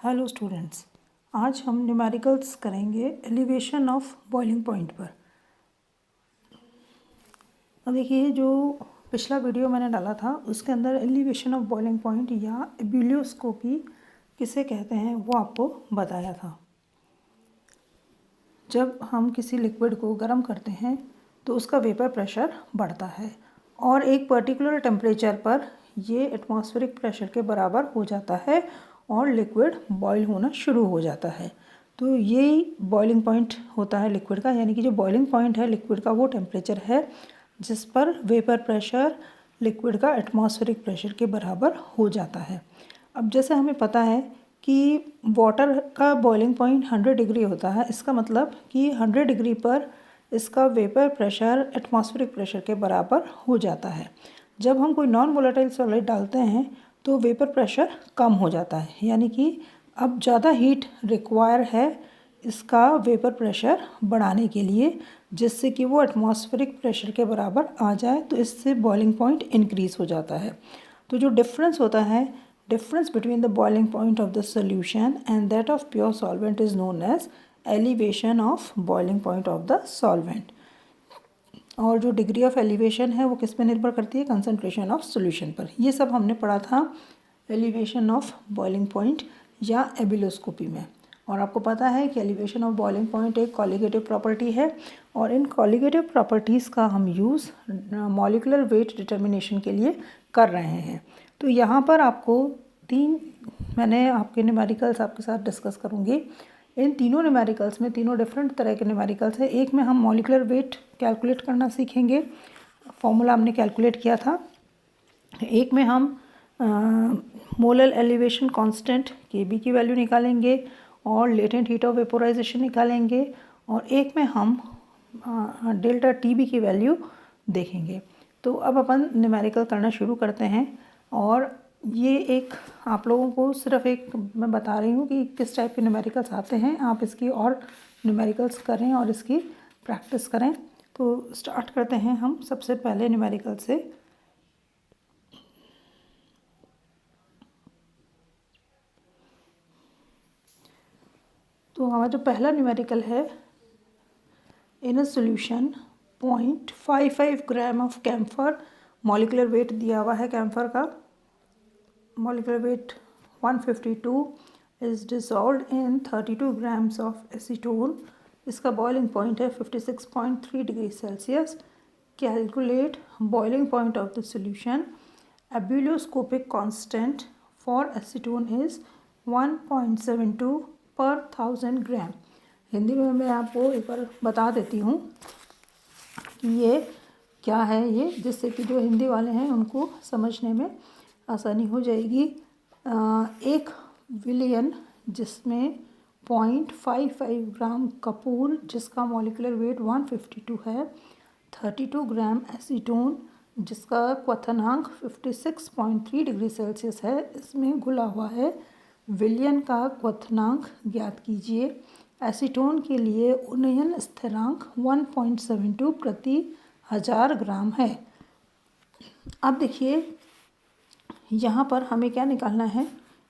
Hello students, आज हम numericals करेंगे एलिवेशन ऑफ बॉइलिंग पॉइंट पर। अब देखिए, जो पिछला वीडियो मैंने डाला था उसके अंदर एलिवेशन ऑफ बॉइलिंग पॉइंट या एब्यूलियोस्कोपी किसे कहते हैं वो आपको बताया था। जब हम किसी लिक्विड को गर्म करते हैं तो उसका वेपर प्रेशर बढ़ता है और एक पर्टिकुलर टेम्परेचर पर ये एटमॉस्फेरिक प्रेशर के बराबर हो जाता है और लिक्विड बॉईल होना शुरू हो जाता है। तो यही बॉइलिंग पॉइंट होता है लिक्विड का, यानी कि जो बॉइलिंग पॉइंट है लिक्विड का वो टेम्परेचर है जिस पर वेपर प्रेशर लिक्विड का एटमॉस्फेरिक प्रेशर के बराबर हो जाता है। अब जैसे हमें पता है कि वाटर का बॉइलिंग पॉइंट 100 डिग्री होता है, इसका मतलब कि 100 डिग्री पर इसका वेपर प्रेशर एटमॉस्फेरिक प्रेशर के बराबर हो जाता है। जब हम कोई नॉन वोलेटाइल सॉलिड डालते हैं तो वेपर प्रेशर कम हो जाता है, यानी कि अब ज़्यादा हीट रिक्वायर है इसका वेपर प्रेशर बढ़ाने के लिए, जिससे कि वो एटमॉस्फेरिक प्रेशर के बराबर आ जाए। तो इससे बॉइलिंग पॉइंट इंक्रीज़ हो जाता है। तो जो डिफरेंस होता है, difference between the boiling point of the solution and that of pure solvent is known as elevation of boiling point of the solvent। और जो डिग्री ऑफ एलिवेशन है वो किस पे निर्भर करती है? कंसंट्रेशन ऑफ सॉल्यूशन पर। ये सब हमने पढ़ा था एलिवेशन ऑफ बॉइलिंग पॉइंट या एबिलोस्कोपी में। और आपको पता है कि एलिवेशन ऑफ बॉइलिंग पॉइंट एक कॉलिगेटिव प्रॉपर्टी है और इन कॉलिगेटिव प्रॉपर्टीज़ का हम यूज़ मॉलिक्यूलर वेट डिटर्मिनेशन के लिए कर रहे हैं। तो यहाँ पर आपको मैंने आपके न्यूमेरिकल्स आपके साथ डिस्कस करूँगी। इन तीनों न्यूमेरिकल्स में तीनों डिफरेंट तरह के न्यूमेरिकल्स हैं। एक में हम मॉलिक्यूलर वेट कैलकुलेट करना सीखेंगे, फॉर्मूला हमने कैलकुलेट किया था। एक में हम मोलर एलिवेशन कांस्टेंट Kb की वैल्यू निकालेंगे और लेटेंट हीट ऑफ वेपोराइजेशन निकालेंगे, और एक में हम डेल्टा Tb की वैल्यू देखेंगे। तो अब अपन न्यूमेरिकल करना शुरू करते हैं। और ये एक आप लोगों को सिर्फ एक मैं बता रही हूँ कि किस टाइप के न्यूमेरिकल्स आते हैं। आप इसकी और न्यूमेरिकल्स करें और इसकी प्रैक्टिस करें। तो स्टार्ट करते हैं हम सबसे पहले न्यूमेरिकल से। तो हमारा जो पहला न्यूमेरिकल है, in a solution 0.55 gram of camphor, molecular weight दिया हुआ है कैम्फर का, molecular weight 152 is dissolved in 32 grams of acetone. इसका बॉइलिंग पॉइंट है 56.3 degree Celsius. Calculate boiling point of the solution. Ebullioscopic constant for acetone is 1.72 per 1000 ग्राम। हिंदी में मैं आपको एक बार बता देती हूँ कि ये क्या है, ये जिससे कि जो हिंदी वाले हैं उनको समझने में आसानी हो जाएगी। एक विलियन जिसमें 0.55 ग्राम कपूर जिसका मॉलिक्यूलर वेट 152 है, 32 ग्राम एसीटोन जिसका क्वथनांक 56.3 डिग्री सेल्सियस है, इसमें घुला हुआ है। विलियन का क्वथनांक ज्ञात कीजिए। एसीटोन के लिए उन्नयन स्थिरांक 1.72 प्रति 1000 ग्राम है। अब देखिए यहाँ पर हमें क्या निकालना है।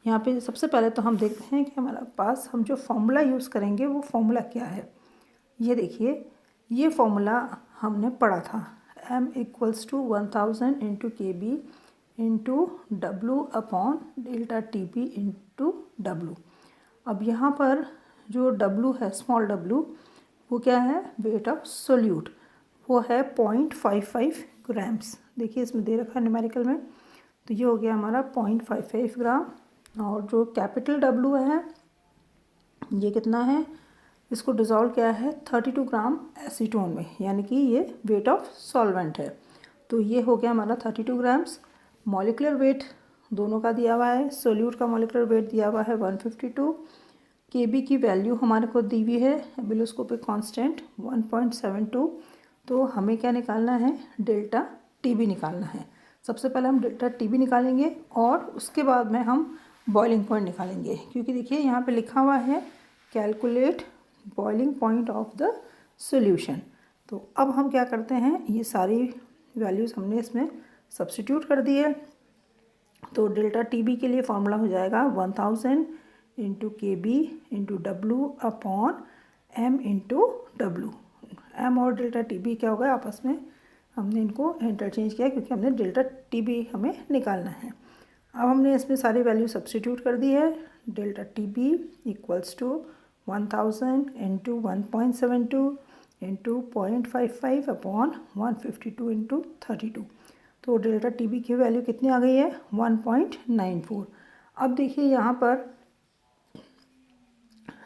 यहाँ पे सबसे पहले तो हम देखते हैं कि हमारे पास हम जो फॉर्मूला यूज़ करेंगे वो फॉर्मूला क्या है। ये देखिए, ये फॉर्मूला हमने पढ़ा था, m = 1000 into KB into W upon delta TB into W। अब यहाँ पर जो W है, स्मॉल w, वो क्या है? वेट ऑफ सोल्यूट, वो है 0.55 ग्राम्स। देखिए इसमें दे रखा है न्यूमेरिकल में। तो ये हो गया हमारा 0.55 ग्राम। और जो कैपिटल W है ये कितना है? इसको डिज़ोल्व किया है 32 ग्राम एसीटोन में, यानी कि ये वेट ऑफ सॉल्वेंट है। तो ये हो गया हमारा 32 ग्राम्स। मॉलिक्यूलर वेट दोनों का दिया हुआ है। सोल्यूट का मॉलिक्यूलर वेट दिया हुआ है 152। Kb की वैल्यू हमारे को दी हुई है, एबिलोस्कोपिक कांस्टेंट 1.72। तो हमें क्या निकालना है? डेल्टा Tb निकालना है। सबसे पहले हम डेल्टा Tb निकालेंगे और उसके बाद में हम बॉइलिंग पॉइंट निकालेंगे, क्योंकि देखिए यहाँ पे लिखा हुआ है calculate boiling point of the solution. तो अब हम क्या करते हैं, ये सारी वैल्यूज़ हमने इसमें सब्स्टिट्यूट कर दी है। तो डेल्टा Tb के लिए फॉर्मूला हो जाएगा 1000 into K B into W upon M into W. M और डेल्टा टी बी क्या होगा, आपस में हमने इनको इंटरचेंज किया क्योंकि हमने डेल्टा टी बी हमें निकालना है। अब हमने इसमें सारी वैल्यू सब्स्टिट्यूट कर दी है। Delta T B equals to 1000 into 1.72 into 0.55 upon 152 into 32। तो डेल्टा टी बी की वैल्यू कितनी आ गई है, 1.94। अब देखिए यहाँ पर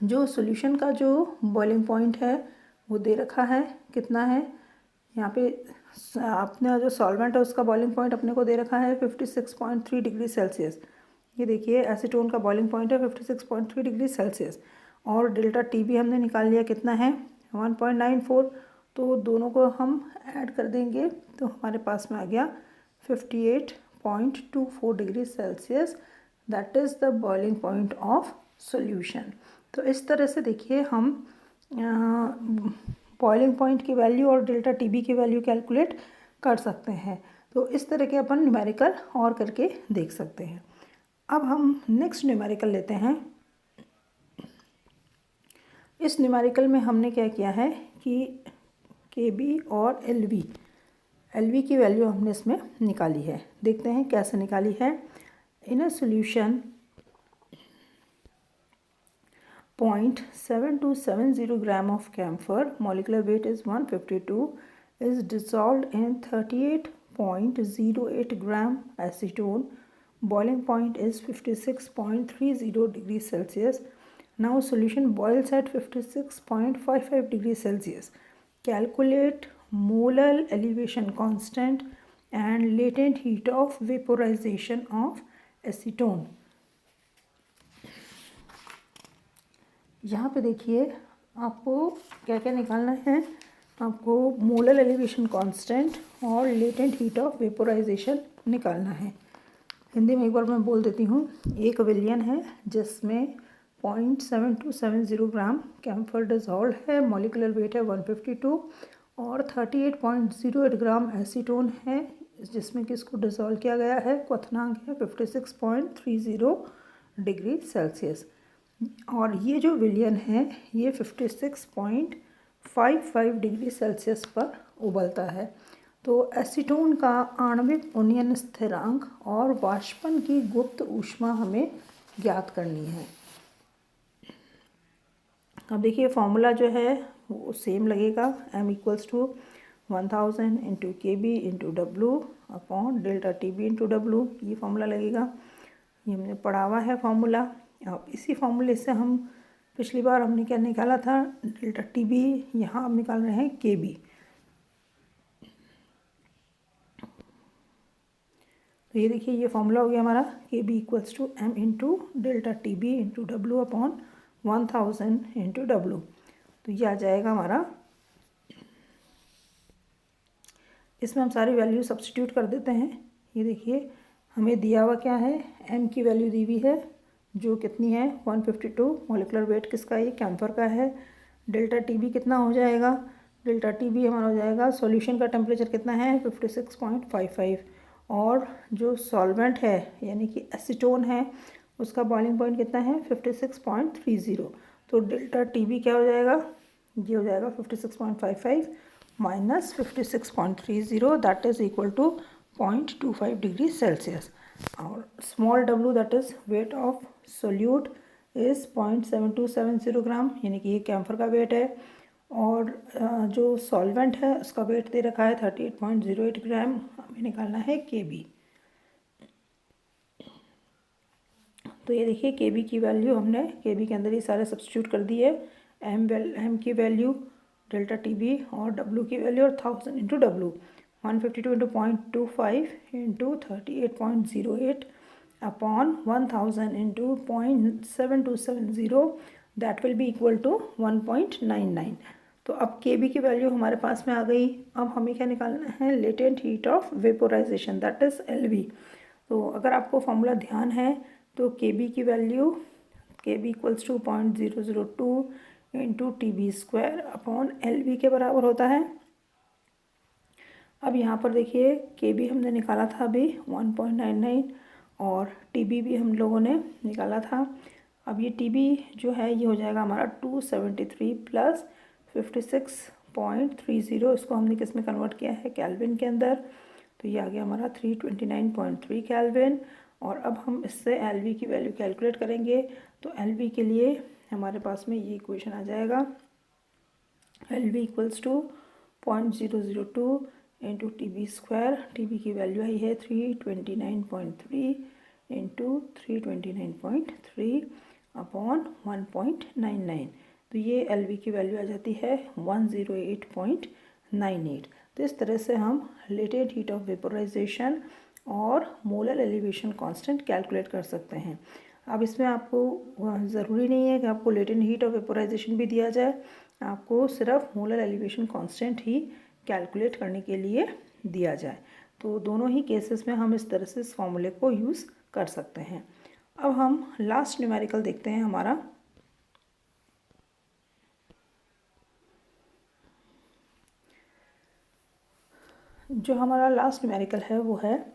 जो सॉल्यूशन का जो बॉइलिंग पॉइंट है वो दे रखा है, कितना है यहाँ पे आपने जो सॉल्वेंट है उसका बॉइलिंग पॉइंट अपने को दे रखा है 56.3 डिग्री सेल्सियस। ये देखिए एसीटोन का बॉइलिंग पॉइंट है 56.3 डिग्री सेल्सियस और डेल्टा टी बी हमने निकाल लिया कितना है 1.94। तो दोनों को हम ऐड कर देंगे तो हमारे पास में आ गया 58.24 degree Celsius, that is the boiling point of solution. तो इस तरह से देखिए हम बॉइलिंग पॉइंट की वैल्यू और डेल्टा टी बी की वैल्यू कैलकुलेट कर सकते हैं। तो इस तरह के अपन न्यूमेरिकल और करके देख सकते हैं। अब हम नेक्स्ट न्यूमेरिकल लेते हैं। इस न्यूमेरिकल में हमने क्या किया है कि के बी और एल वी की वैल्यू हमने इसमें निकाली है। देखते हैं कैसे निकाली है। In a solution 0.7270 gram of camphor, molecular weight is 152, is dissolved in 38.08 gram acetone. Boiling point is 56.30 degrees Celsius. Now solution boils at 56.55 degrees Celsius. Calculate molar elevation constant and latent heat of vaporization of acetone. यहाँ पे देखिए आपको क्या क्या निकालना है, आपको molar elevation constant और लेटेंट हीट ऑफ वेपोराइजेशन निकालना है। हिंदी में एक बार मैं बोल देती हूँ। एक विलियन है जिसमें 0.7270 ग्राम कैम्फर डिजॉल्व है, मॉलिकुलर वेट है 152 और 38.08 ग्राम एसीटोन है जिसमें कि इसको डिजॉल्व किया गया है, क्वथनांक है 56.30 डिग्री सेल्सियस। और ये जो विलियन है ये 56.55 डिग्री सेल्सियस पर उबलता है। तो एसीटोन का आणविक उन्नयन स्थिरांक और वाष्पन की गुप्त ऊष्मा हमें ज्ञात करनी है। अब देखिए फॉर्मूला जो है वो सेम लगेगा, m equals to 1000 into K B into W upon delta T B into W, ये फॉर्मूला लगेगा। ये हमने पढ़ा हुआ है फॉर्मूला। अब इसी फॉर्मूले से हम पिछली बार हमने क्या निकाला था, डेल्टा टी बी, यहाँ हम निकाल रहे हैं के बी। तो ये देखिए ये फॉर्मूला हो गया हमारा K B equals to M into delta T B into W upon 1000 into W. तो ये आ जाएगा हमारा, इसमें हम सारी वैल्यू सब्स्टिट्यूट कर देते हैं। ये देखिए हमें दिया हुआ क्या है, एम की वैल्यू दी हुई है जो कितनी है 152, मॉलिकुलर वेट किसका, ये कैम्फर का है। डेल्टा टी बी कितना हो जाएगा, डेल्टा टी बी हमारा हो जाएगा, सॉल्यूशन का टेम्परेचर कितना है 56.55 और जो सॉल्वेंट है यानी कि एसीटोन है उसका बॉइलिंग पॉइंट कितना है 56.30। तो डेल्टा टी बी क्या हो जाएगा, ये हो जाएगा 56.55 minus 56.30, that is equal to 0.25 degree Celsius. और small W that is weight of solute is 0.7270 gram, यानी कि ये कैम्फर का वेट है। और जो सॉल्वेंट है उसका वेट दे रखा है 38.08 ग्राम, हमें निकालना है के बी। तो ये देखिए के बी की वैल्यू हमने के बी के अंदर ही सारे सब्स्टिट्यूट कर दी है। एम की वैल्यू, डेल्टा टी बी और डब्लू की वैल्यू और 1000 into W, 152 into 0.25 into 38.08 upon 1000 into 0.7270, that will be equal to 1.99। तो अब के बी की वैल्यू हमारे पास में आ गई। अब हमें क्या निकालना है, latent heat of vaporisation that is L V. तो अगर आपको फॉर्मूला ध्यान है तो के बी की value K B equals to 0.002 into T B square upon L V के बराबर होता है। अब यहाँ पर देखिए के बी हमने निकाला था अभी 1.99 और टी बी भी हम लोगों ने निकाला था अब ये TB जो है ये हो जाएगा हमारा 273 प्लस 56.30, इसको हमने किस में कन्वर्ट किया है, केल्विन के अंदर। तो ये आ गया हमारा 329.3 केल्विन। और अब हम इससे LV की वैल्यू कैलकुलेट करेंगे। तो LV के लिए हमारे पास में ये इक्वेशन आ जाएगा, LV equals to 0.002 into TB square. TB की वैल्यू आई है 329.3 इंटू 329.3 अपॉन 1.99। तो ये LV की वैल्यू आ जाती है 108.98। तो इस तरह से हम लेटेंट हीट ऑफ वेपोराइजेशन और मोलर एलिवेशन कांस्टेंट कैलकुलेट कर सकते हैं। अब इसमें आपको ज़रूरी नहीं है कि आपको लेटेंट हीट ऑफ वेपोराइजेशन भी दिया जाए, आपको सिर्फ मोलर एलिवेशन कांस्टेंट ही कैलकुलेट करने के लिए दिया जाए। तो दोनों ही केसेस में हम इस तरह से इस फॉर्मूले को यूज़ कर सकते हैं। अब हम लास्ट न्यूमेरिकल देखते हैं हमारा। जो हमारा लास्ट न्यूमेरिकल है वो है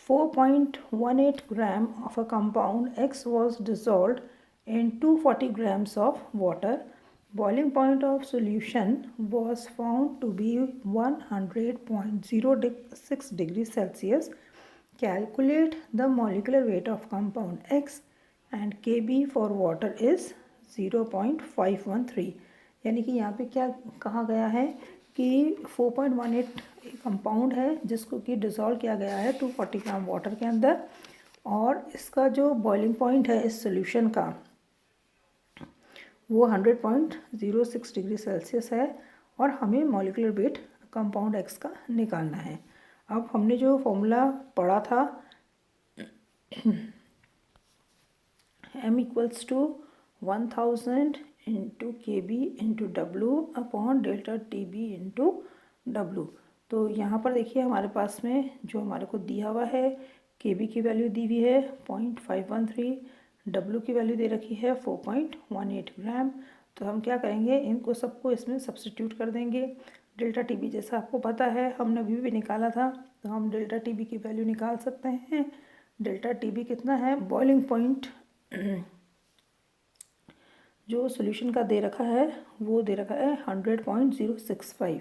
4.18 gram of a compound X was dissolved in 240 grams of water. Boiling point of solution was found to be 100.06 degrees Celsius. Calculate the molecular weight of compound X and Kb for water is 0.513। यानी कि यहाँ पे क्या कहा गया है कि 4.18 compound है जिसको कि डिज़ोल्व किया गया है 240 ग्राम वाटर के अंदर, और इसका जो बॉइलिंग पॉइंट है इस सॉल्यूशन का वो 100.06 डिग्री सेल्सियस है, और हमें मॉलिक्यूलर वेट कंपाउंड एक्स का निकालना है। अब हमने जो फॉर्मूला पढ़ा था M equals to 1000 into KB into W upon delta TB into W। तो यहाँ पर देखिए हमारे पास में जो हमारे को दिया हुआ है, KB की वैल्यू दी हुई है 0.513, W की वैल्यू दे रखी है 4.18 ग्राम। तो हम क्या करेंगे, इनको सबको इसमें सब्स्टिट्यूट कर देंगे। डेल्टा TB जैसा आपको पता है हमने अभी भी निकाला था, तो हम डेल्टा TB की वैल्यू निकाल सकते हैं। डेल्टा TB कितना है, बॉइलिंग पॉइंट जो सॉल्यूशन का दे रखा है वो दे रखा है 100.065,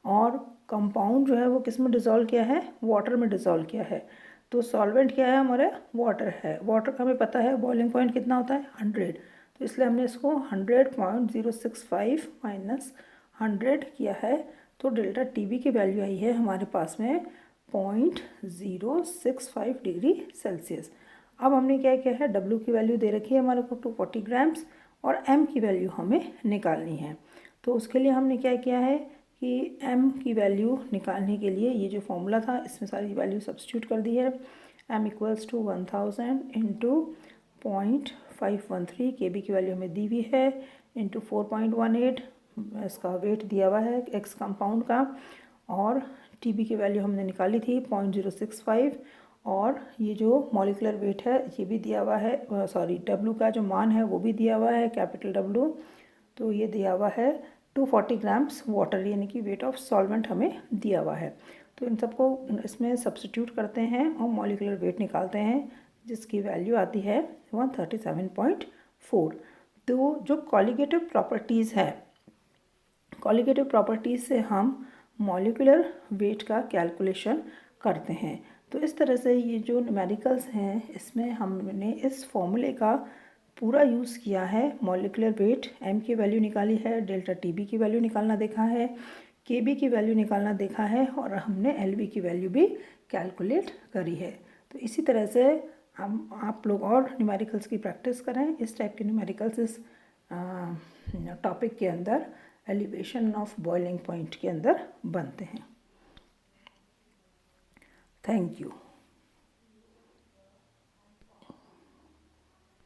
और कंपाउंड जो है वो किस में डिज़ोल्व किया है, वाटर में डिज़ोल्व किया है। तो सॉल्वेंट क्या है, हमारे वाटर है। वाटर का हमें पता है बॉइलिंग पॉइंट कितना होता है 100, तो इसलिए हमने इसको 100.065 माइनस 100 किया है। तो डेल्टा TB की वैल्यू आई है हमारे पास में 0.065 डिग्री सेल्सियस। अब हमने क्या किया है, W की वैल्यू दे रखी है हमारे को 240 ग्राम्स, और M की वैल्यू हमें निकालनी है। तो उसके लिए हमने क्या किया है कि M की वैल्यू निकालने के लिए ये जो फॉर्मूला था इसमें सारी वैल्यू सब्स्टिट्यूट कर दी है। M equals to 1000 into 0.513, KB की वैल्यू हमें दी हुई है, इंटू 4.18 इसका वेट दिया हुआ है एक्स कंपाउंड का, और TB की वैल्यू हमने निकाली थी 0.065, और ये जो मॉलिकुलर वेट है ये भी दिया हुआ है, सॉरी W का जो मान है वो भी दिया हुआ है, कैपिटल W। तो ये दिया हुआ है 240 ग्राम्स वाटर, यानी कि वेट ऑफ सॉल्वेंट हमें दिया हुआ है। तो इन सबको इसमें सब्स्टिट्यूट करते हैं और मॉलिकुलर वेट निकालते हैं, जिसकी वैल्यू आती है 137.4। तो जो कॉलिगेटिव प्रॉपर्टीज़ है, कॉलिगेटिव प्रॉपर्टीज़ से हम मॉलिकुलर वेट का कैलकुलेशन करते हैं। तो इस तरह से ये जो न्यूमेरिकल्स हैं इसमें हमने इस फॉर्मूले का पूरा यूज़ किया है। मॉलिकुलर वेट M की वैल्यू निकाली है, डेल्टा TB की वैल्यू निकालना देखा है, KB की वैल्यू निकालना देखा है, और हमने LV की वैल्यू भी कैलकुलेट करी है। तो इसी तरह से हम आप लोग और न्यूमेरिकल्स की प्रैक्टिस करें। इस टाइप के न्यूमेरिकल्स इस टॉपिक के अंदर एलिवेशन ऑफ बॉइलिंग पॉइंट के अंदर बनते हैं। Thank you.